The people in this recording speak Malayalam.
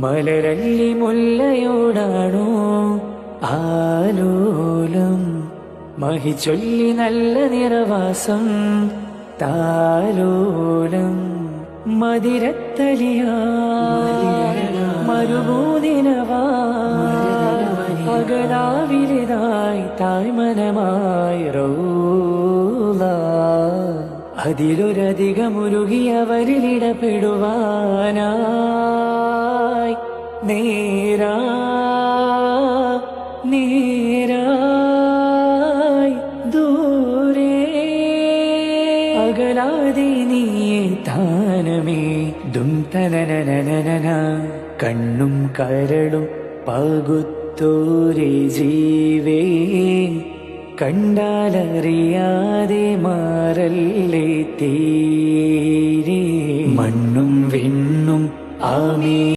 മലരല്ലി മുല്ലയോടാണോ ആലോലം, മഹിചൊല്ലി നല്ല നിറവാസം താലോലം. മതിരത്തലിയ മരുഭൂതിനവാ അകലാവിലിതായി തായ്മനമായി റൗള, അതിലൊരധികമുരുകിയവരിലിടപെടുവാനായി നേരായി ദൂരെ അകലാതെ നീയെ താനമേ ദും തനനനനന. കണ്ണും കരളും പകുത്തോരെ ജീവേ, കണ്ടാലറിയാതെ മാറല്ലേ തീരെ. മണ്ണും വിണ്ണും ആമേ